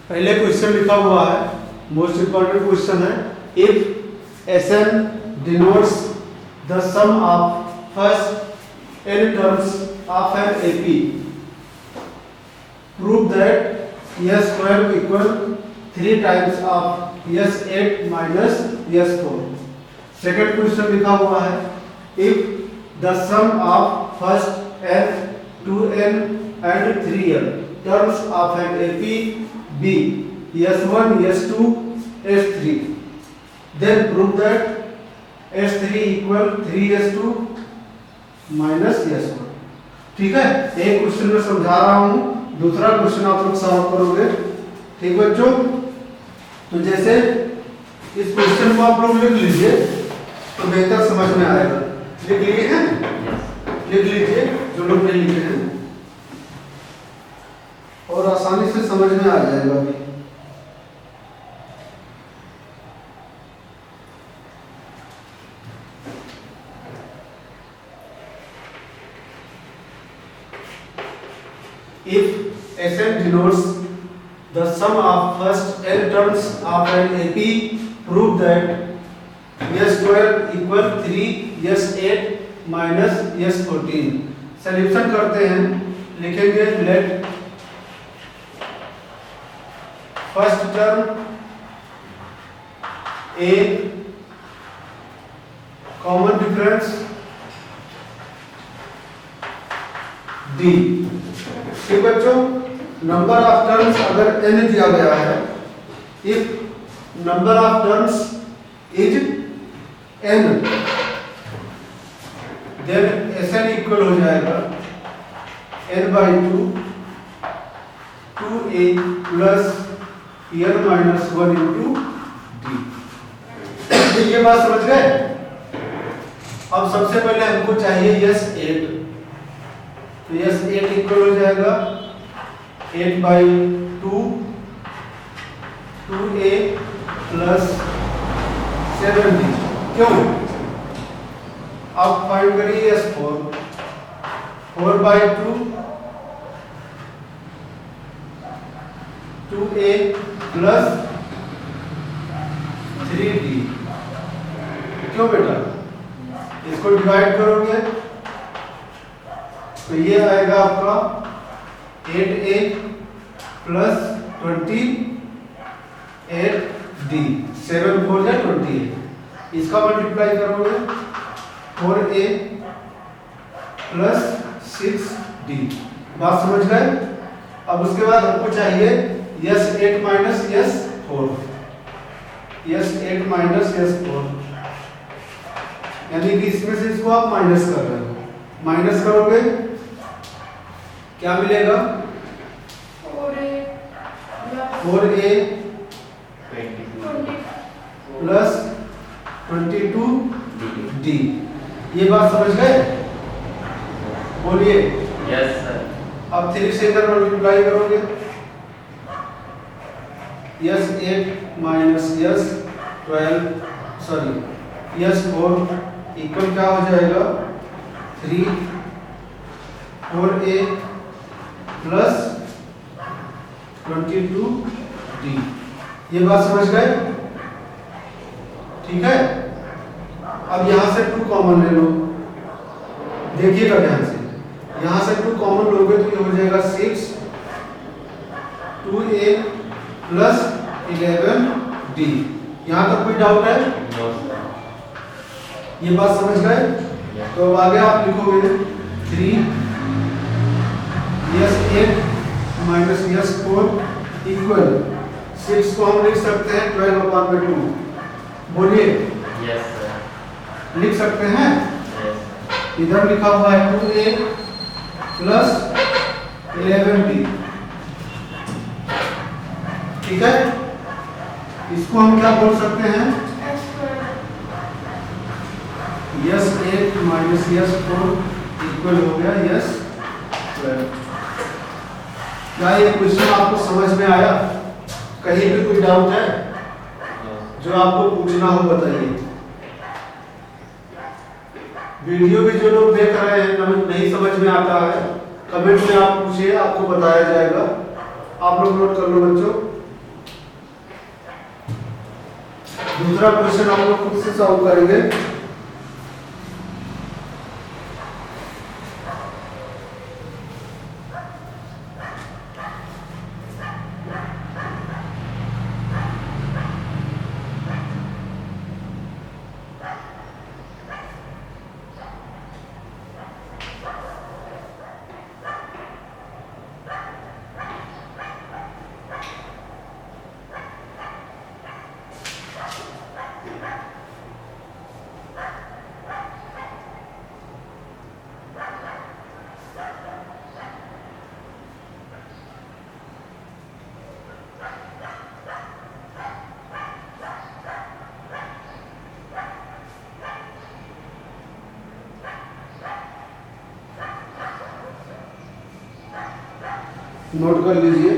पहले क्वेश्चन लिखा हुआ है, मोस्ट इंपॉर्टेंट क्वेश्चन है, if Sn denotes the sum of first n terms of an AP, prove that S square equal 3 times of S8 minus S4. Second question लिखा हुआ है, if the sum of first n, 2n and 3n terms of an AP be S1, S2, S3, then prove that S3 equal 3S2 minus S1. ठीक है, एक question में समझा रहा हूं, दूसरा क्वेश्चन आप लोग सॉल्व करोगे। ठीक बच्चों, तो जैसे इस क्वेश्चन को आप लोग लिख लीजिए तो बेहतर समझ में आएगा। लिख लिए हैं? लिख लीजिए जो लोग नहीं लिखे हैं, और आसानी से समझ में आ जाएगा अभी। If Sn denotes the sum of first n terms of an AP, prove that S square equal 3S8 minus S14. Solution करते हैं, लिखेंगे let first term A common difference D। ठीक बच्चों, नंबर ऑफ टर्म्स अगर n दिया गया है, if number of terms is n, then Sn equal हो जाएगा n/2 2a plus n minus 1 into d। ये बात समझ गए? अब सबसे पहले हमको चाहिए S8, तो S8 इक्वल हो जाएगा 8/2 2a प्लस 7d। क्यों? अब फाइंड करिए S4, 4/2 2a प्लस 3d। क्यों बेटा? इसको डिवाइड करोगे तो ये आएगा आपका 8a प्लस 28d, 7 4 या 28। इसका मल्टीप्लाई करोगे 4a प्लस 6d। बात समझ गए? अब उसके बाद हमको चाहिए S8 minus S4, S8 minus S4, यानी कि इसमें से इसको आप माइनस कर रहे हो। माइनस करोगे क्या मिलेगा? 4a plus 22d। ये बात समझ गए? बोलिए। Yes sir. अब 3 से इधर मल्टीप्लाई करोगे, S8 minus S12 sorry S4 equal क्या हो जाएगा 3 4a प्लस 22d। ये बात समझ गए? ठीक है, अब यहां से 2 कॉमन ले लो। देखिएगा ध्यान से, यहां से 2 कॉमन लोगे तो ये हो जाएगा 6 2a प्लस 11d। यहां तक कोई डाउट है? ये बात समझ गए? तो अब आगे आप लिखोगे 3 S8 माइनस S4 इक्वल 6 को हम लिख सकते हैं 12/2। बोलिए। Yes sir. लिख सकते हैं? यस। इधर लिखा हुआ है 2a प्लस 11d। ठीक है, इसको हम क्या बोल सकते हैं? S8 माइनस S4 इक्वल हो गया S12। क्या ये क्वेश्चन आपको समझ में आया? कहीं भी कोई डाउट है जो आपको पूछना हो बताइए। वीडियो भी जो लोग देख रहे हैं नहीं समझ में आता है, कमेंट में आप पूछिए, आपको बताया जाएगा। आप लोग नोट कर लो बच्चों। दूसरा क्वेश्चन हम लोग खुद से सॉल्व करेंगे। नोट कर लीजिए।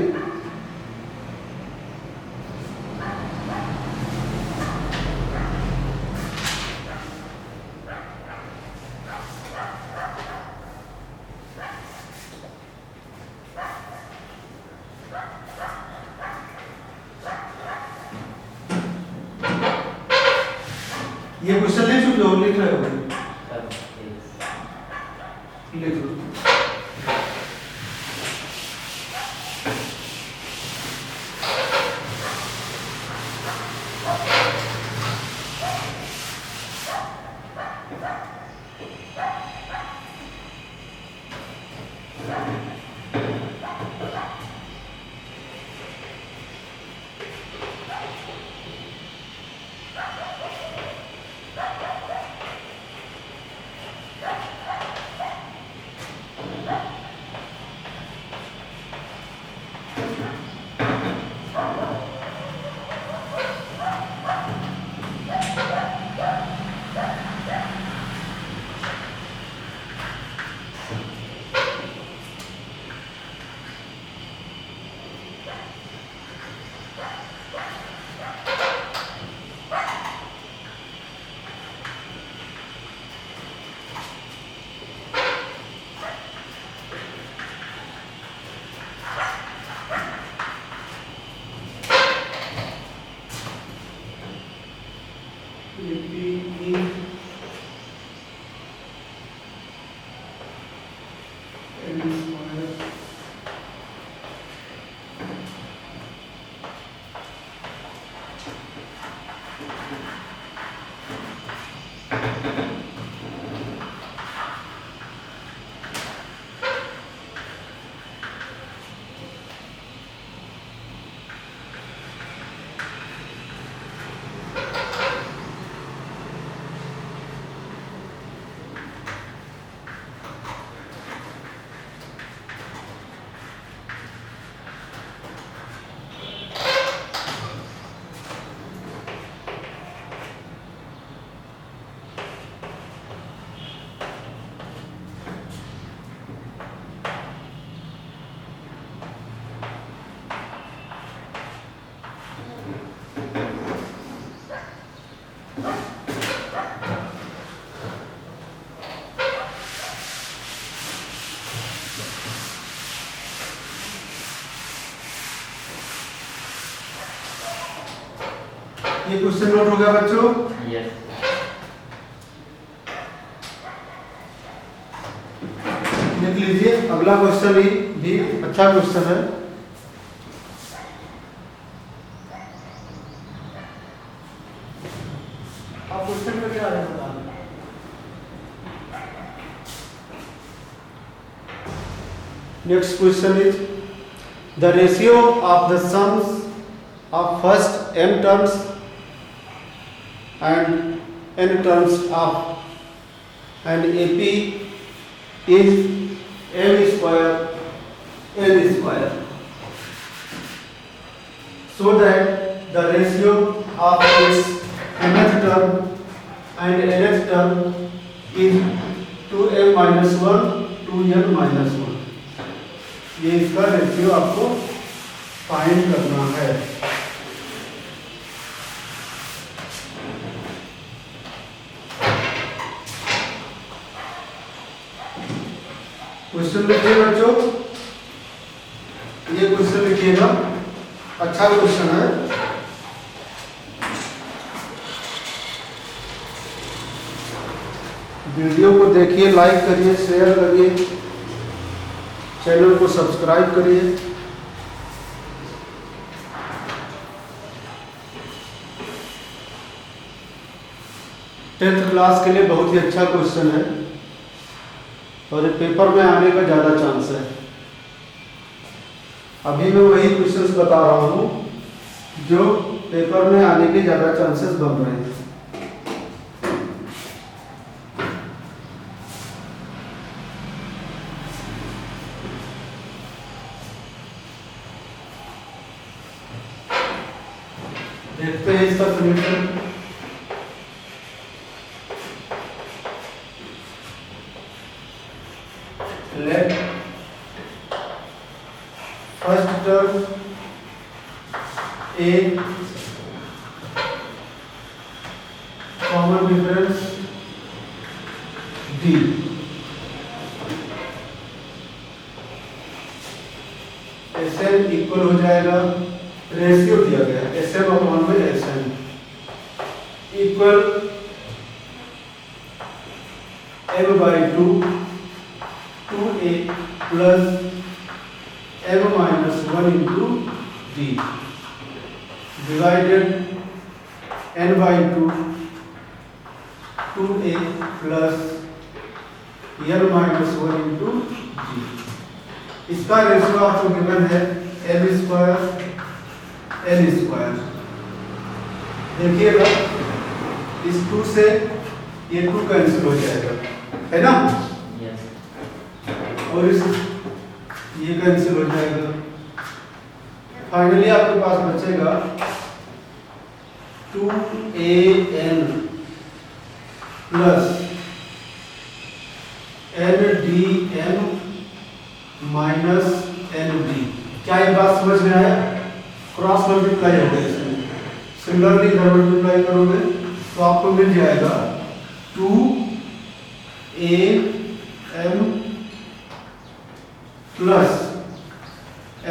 ये क्वेश्चन लिख चुके हो, लिख रहे हो? Sir yes. लिख लो। ये क्वेश्चन नोट हो गया बच्चों? Yes. लिख लीजिए। अगला क्वेश्चन भी अच्छा क्वेश्चन है। आप क्वेश्चन में क्या है बताना। Next question is the ratio of the sums of first m terms and n terms of an AP is m square n square, so that the ratio of its nth term and nth term is 2m minus 1 to n minus 1। ये इसका ratio आपको find करना है। Question लिखिए बच्चों, ये question लिखिएगा, अच्छा क्वेश्चन है। वीडियो को देखिए, लाइक करिए, शेयर करिए, चैनल को सब्सक्राइब करिए। टेंथ क्लास के लिए बहुत ही अच्छा क्वेश्चन है और ये पेपर में आने का ज़्यादा चांस है। अभी मैं वही क्वेश्चंस बता रहा हूँ जो पेपर में आने के ज़्यादा चांसेस बन रहे हैं। देखते हैं इसका solution. Let first term a common difference d. S n equal हो जाएगा, रेशियो दिया गया है एस एम अपॉन में s n equal m by two a plus m minus one into d divided n by two a plus l minus one into d. इसका ratio आपको given है m square n square. देखिएगा इस 2 से ये 2 cancel हो जाएगा, है ना? Yes. और इस ये कैंसिल हो जाएगा। फाइनली आपके पास बचेगा 2an plus ndm minus nd। क्या ये बात समझ में आया? क्रॉस मल्टीप्लाई हो गया इसमें, सिमिलरली इधर मल्टीप्लाई करोगे तो आपको मिल जाएगा 2am plus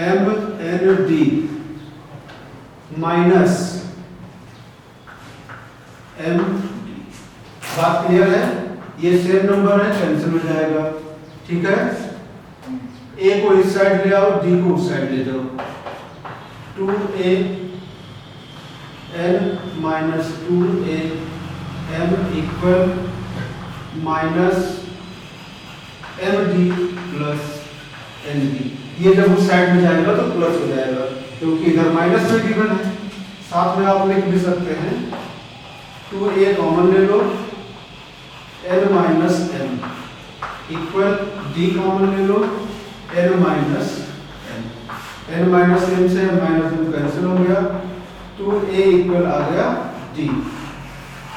mnd minus md। बात क्लियर है? ये सेम नंबर है, कैंसिल हो जाएगा, ठीक है? a को इस साइड ले आओ, d को उस साइड ले जाओ। 2a n minus 2a m equal minus md plus nd। ये जब उस साइड में जाएगा तो प्लस हो जाएगा, क्योंकि इधर माइनस में गिवन है। साथ में आप लिख भी सकते हैं 2a कॉमन ले लो, n minus m equal d common ले लो, n minus n minus m से माइनस m कैंसिल हो गया, 2a इक्वल आ गया d।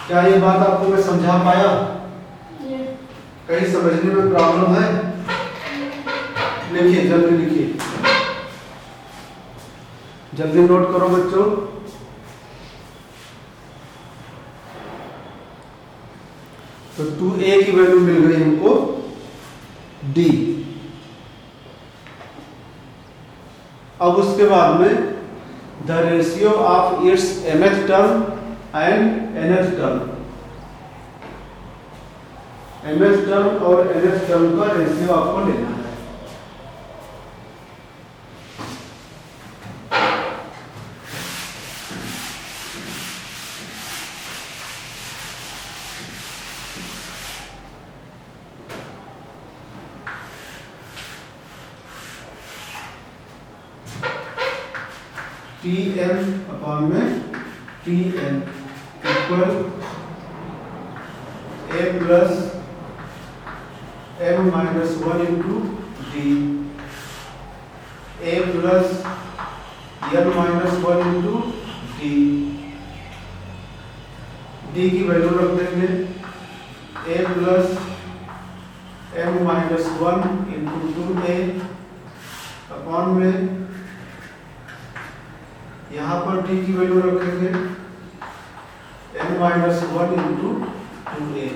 क्या ये बात आपको मैं समझा पाया? कहीं समझने में प्रॉब्लम है? लिखिए, जल्दी लिखिए, जल्दी नोट करो बच्चों। तो 2a की वैल्यू मिल गई हमको d। अब उसके बाद में the ratio of its mth term and nth term. mth term और nth टर्म का रेशियो आपको लेना है। Tm अपॉन में Tn equal a plus m minus 1 into d, a plus n minus 1 into d। d की value रख देंगे a plus m minus 1 into 2a upon में यहाँ पर d की वैल्यू रखेंगे n माइनस 1 इंटू 2a।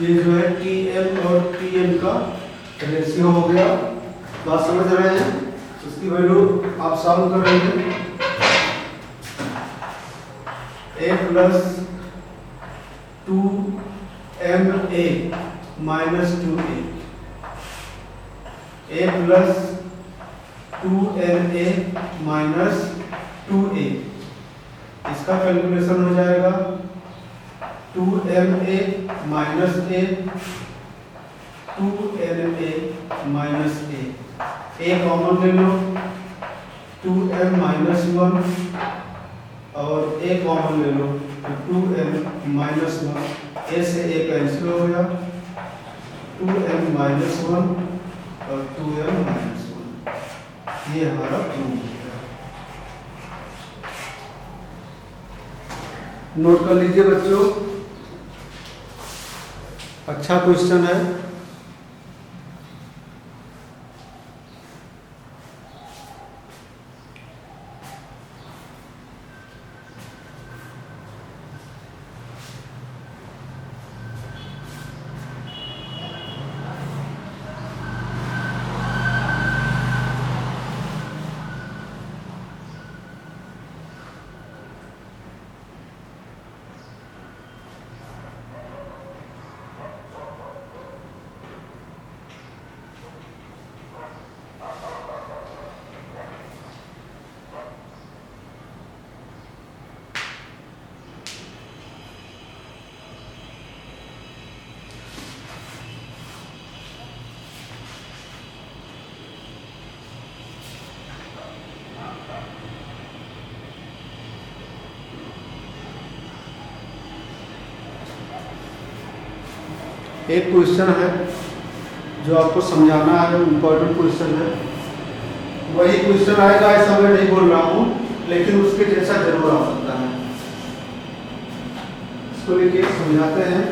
ये जो है Tm और Tn का रेशियो हो गया। बात समझ रहे हैं? इसकी वैल्यू आप सॉल्व करेंगे, a plus 2 MA minus 2A, A plus 2MA minus 2A, इसका कैलकुलेशन हो जाएगा 2MA minus A 2NA minus A common ले लो, 2M माइनस 1 और A कॉमन ले लो तो 2M माइनस 1, A से A कैंसिल हो गया, 2M माइनस 1 और 2M माइनस 1, ये हमारा प्रूव हो गया। नोट कर लीजिए बच्चों, अच्छा क्वेश्चन है। एक क्वेश्चन है जो आपको समझाना है, इम्पोर्टेंट क्वेश्चन है। वही क्वेश्चन आएगा ऐसा मैं नहीं बोल रहा हूँ, लेकिन उसके जैसा जरूर आ सकता है। इसको लेके समझाते हैं।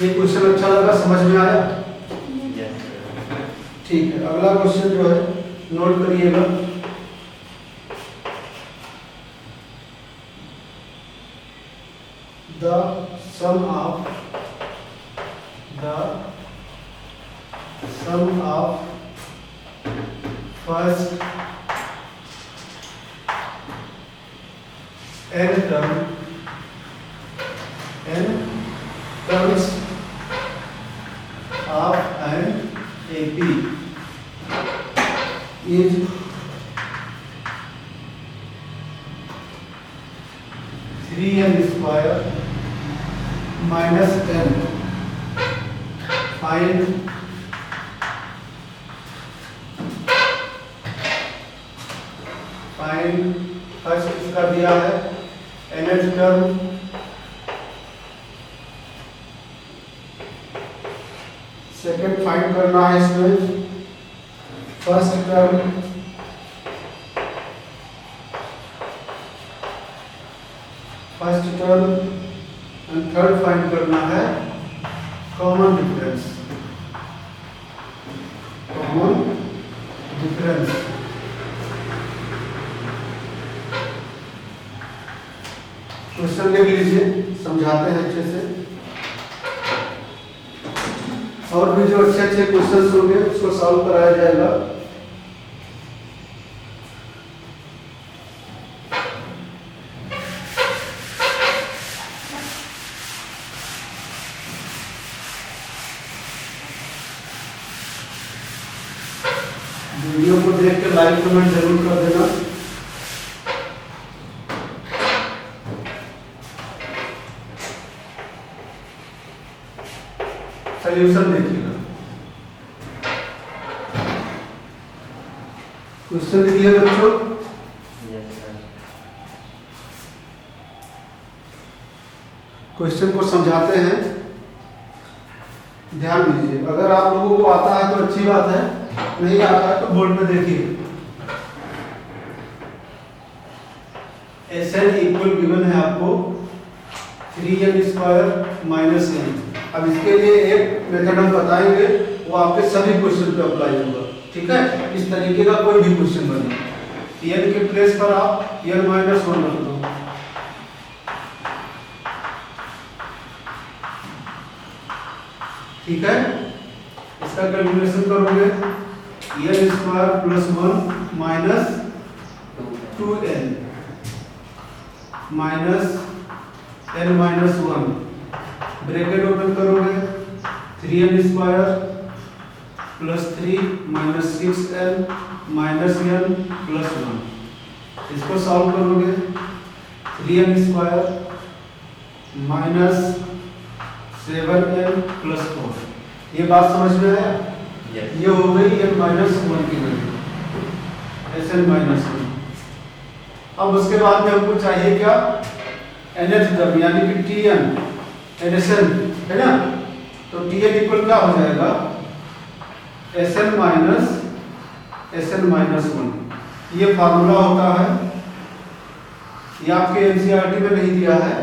ये क्वेश्चन अच्छा लगा, समझ में आया? ठीक है, अगला क्वेश्चन जो है नोट करिएगा। The sum of first n terms of an AP is 3n square minus 10. Find first इसका दिया है nth टर्म, सेकेंड फाइंड करना है इसमें first term, and third find करना है कॉमन डिफरेंस। क्वेश्चन देख लीजिए, समझाते हैं अच्छे से। और भी जो अच्छे अच्छे क्वेश्चन होंगे उसको सॉल्व कराया जाएगा। वीडियो को देख के लाइक कमेंट जरूर कर देना। सॉल्यूशन देखिएगा। क्वेश्चन लिखिए बच्चों। क्वेश्चन को समझाते हैं, ध्यान दीजिए। अगर आप लोगों को आता है तो अच्छी बात है, नहीं आता है तो बोर्ड में देखिए। एस एन इक्वल गिवन है आपको 3n स्क्वायर माइनस n। अब इसके लिए एक मेथड हम बताएंगे, वो आपके सभी क्वेश्चन पे अप्लाई होगा। ठीक है, इस तरीके का कोई भी क्वेश्चन बने n के प्लेस पर आप n माइनस 1 रख दो। ठीक है, इसका कैलकुलेशन करोगे n square plus 1 minus 2n minus n minus 1 bracket open करोगे 3n square plus 3 minus 6n minus n plus 1। इसको सॉल्व करोगे 3n square minus 7n plus 4। ये बात समझ में आया? Yes. ये हो गई n माइनस 1 की वैल्यू Sn माइनस 1। अब उसके बाद में हमको चाहिए क्या? nth टर्म यानी कि Tn Sn है ना। तो Tn इक्वल क्या हो जाएगा? Sn minus 1। ये फार्मूला होता है, ये आपके एनसीईआरटी में नहीं दिया है,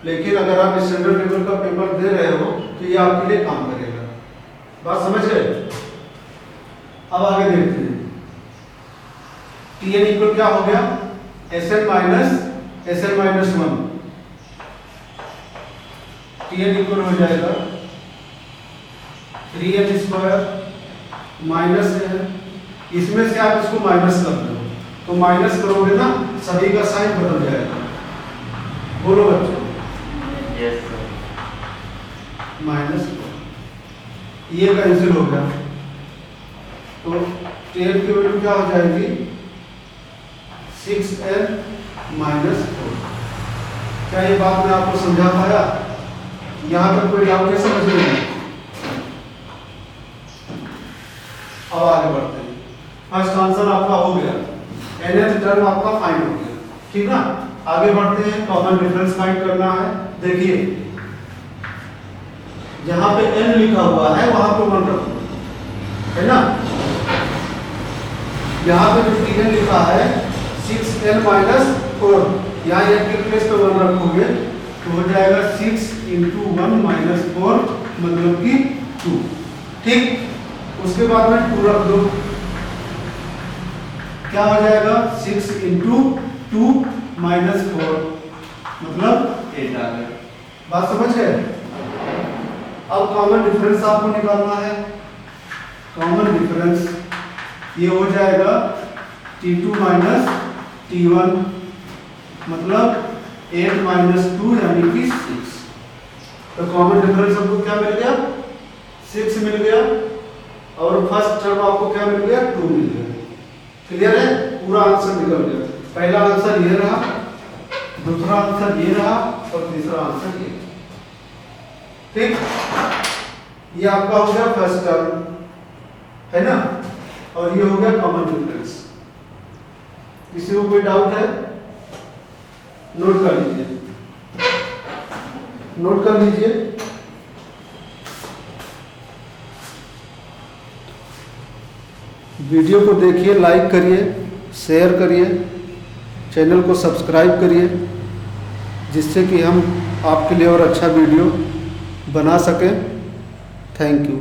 लेकिन अगर आप स्टैंडर्ड लेवल का पेपर दे रहे हो तो ये आपके लिए काम करेगा। बात समझ गए? अब आगे देखते हैं। Tn इक्वल क्या हो गया? Sn minus 1। Tn इक्वल हो जाएगा 3n स्क्वायर माइनस n। इसमें से आप इसको माइनस कर दो, तो माइनस करोगे ना सभी का साइन बदल जाएगा। बोलो बच्चों। Yes, sir. माइनस ये कैंसिल हो गया, तो 10 की वैल्यू क्या हो जाएगी? 6n minus 4। क्या ये बात मैं आपको समझा पाया? यहाँ तक कोई डाउट है समझ में? अब आगे बढ़ते हैं। फर्स्ट आंसर आपका हो गया, nth टर्म आपका फाइंड हो गया, ठीक ना। आगे बढ़ते हैं, कॉमन डिफरेंस फाइंड करना है। देखिए जहां पे n लिखा हुआ है वहां पे 1 रखो, है ना। यहाँ पे जो Tn लिखा है 6n माइनस 4, यहाँ n के प्लेस पे 1 रखोगे तो हो जाएगा 6 इंटू 1 माइनस 4 मतलब कि 2, ठीक। उसके बाद में 2 रख दो, क्या हो जाएगा? 6 इंटू 2 माइनस 4 मतलब 8 आ गया। बात समझ गए? अब कॉमन डिफरेंस आपको निकालना है। कॉमन डिफरेंस ये हो जाएगा T2 माइनस T1 मतलब 8 माइनस 2 यानी कि 6। तो कॉमन डिफरेंस हमको क्या मिल गया? 6 मिल गया, और फर्स्ट टर्म आपको क्या मिल गया? 2 मिल गया। क्लियर है? पूरा आंसर निकल गया। पहला आंसर ये रहा, दूसरा आंसर ये रहा, और तीसरा आंसर ये, ठीक। ये आपका हो गया फर्स्ट टर्म, है ना, और ये हो गया कॉमन डिफरेंस। किसी को कोई डाउट है? नोट कर लीजिए, नोट कर लीजिए। वीडियो को देखिए, लाइक करिए, शेयर करिए, चैनल को सब्सक्राइब करिए, जिससे कि हम आपके लिए और अच्छा वीडियो बना सकें। Thank you.